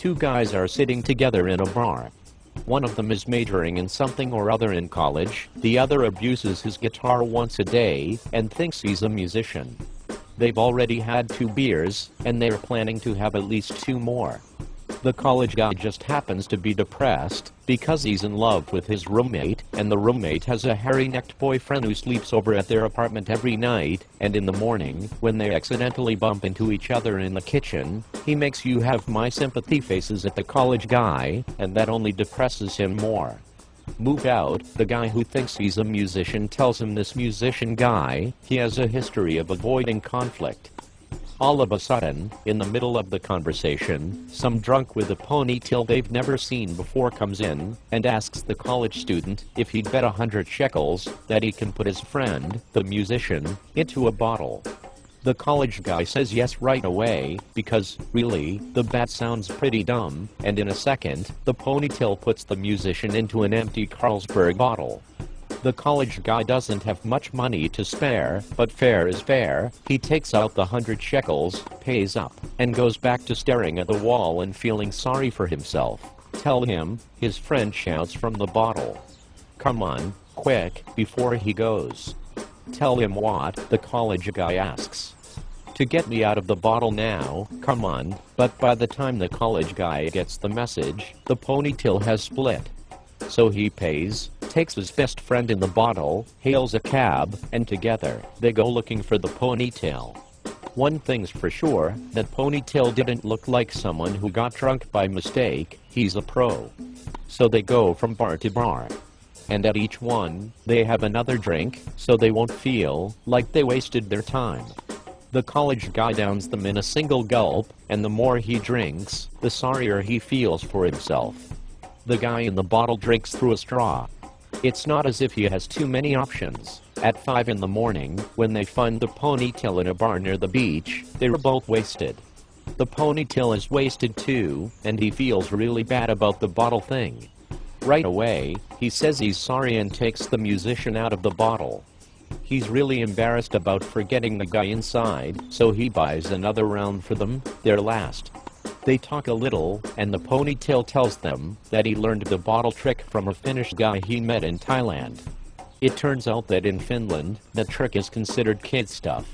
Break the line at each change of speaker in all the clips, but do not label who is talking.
Two guys are sitting together in a bar. One of them is majoring in something or other in college, the other abuses his guitar once a day and thinks he's a musician. They've already had 2 beers, and they're planning to have at least 2 more. The college guy just happens to be depressed because he's in love with his roommate, and the roommate has a hairy-necked boyfriend who sleeps over at their apartment every night, and in the morning, when they accidentally bump into each other in the kitchen, he makes you have my sympathy faces at the college guy, and that only depresses him more. Move out, the guy who thinks he's a musician tells him this musician guy, he has a history of avoiding conflict. All of a sudden, in the middle of the conversation, some drunk with a ponytail they've never seen before comes in and asks the college student if he'd bet 100 shekels that he can put his friend, the musician, into a bottle. The college guy says yes right away, because, really, the bet sounds pretty dumb, and in a second, the ponytail puts the musician into an empty Carlsberg bottle. The college guy doesn't have much money to spare, but fair is fair. He takes out the 100 shekels, pays up, and goes back to staring at the wall and feeling sorry for himself. Tell him, his friend shouts from the bottle. Come on, quick, before he goes. Tell him what? The college guy asks. To get me out of the bottle now, come on, but by the time the college guy gets the message, the ponytail has split. So he pays, takes his best friend in the bottle, hails a cab, and together, they go looking for the ponytail. One thing's for sure, that ponytail didn't look like someone who got drunk by mistake, he's a pro. So they go from bar to bar. And at each one, they have another drink, so they won't feel like they wasted their time. The college guy downs them in a single gulp, and the more he drinks, the sorrier he feels for himself. The guy in the bottle drinks through a straw. It's not as if he has too many options. At 5 in the morning, when they find the ponytail in a bar near the beach, they were both wasted. The ponytail is wasted too, and he feels really bad about the bottle thing. Right away, he says he's sorry and takes the musician out of the bottle. He's really embarrassed about forgetting the guy inside, so he buys another round for them, their last. They talk a little, and the ponytail tells them that he learned the bottle trick from a Finnish guy he met in Thailand. It turns out that in Finland, the trick is considered kid stuff.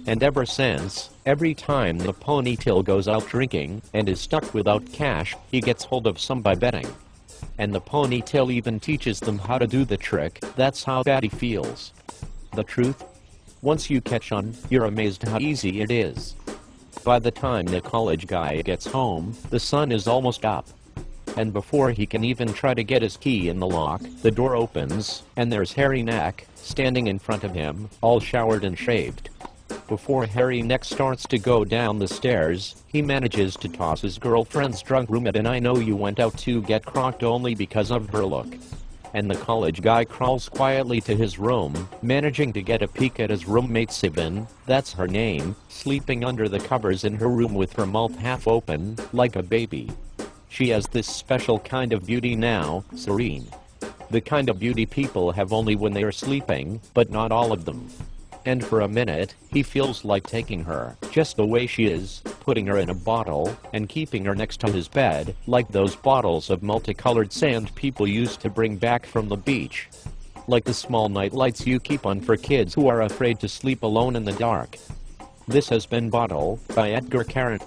And ever since, every time the ponytail goes out drinking and is stuck without cash, he gets hold of some by betting. And the ponytail even teaches them how to do the trick. That's how bad he feels. The truth? Once you catch on, you're amazed how easy it is. By the time the college guy gets home, the sun is almost up. And before he can even try to get his key in the lock, the door opens, and there's Hairy Neck, standing in front of him, all showered and shaved. Before Hairy Neck starts to go down the stairs, he manages to toss his girlfriend's drunk roommate an "I know you went out to get crocked" only because of her look. And the college guy crawls quietly to his room, managing to get a peek at his roommate Sibin, that's her name, sleeping under the covers in her room with her mouth half open, like a baby. She has this special kind of beauty now, serene. The kind of beauty people have only when they are sleeping, but not all of them. And for a minute, he feels like taking her, just the way she is, putting her in a bottle, and keeping her next to his bed, like those bottles of multicolored sand people used to bring back from the beach. Like the small night lights you keep on for kids who are afraid to sleep alone in the dark. This has been Bottle, by Etgar Keret.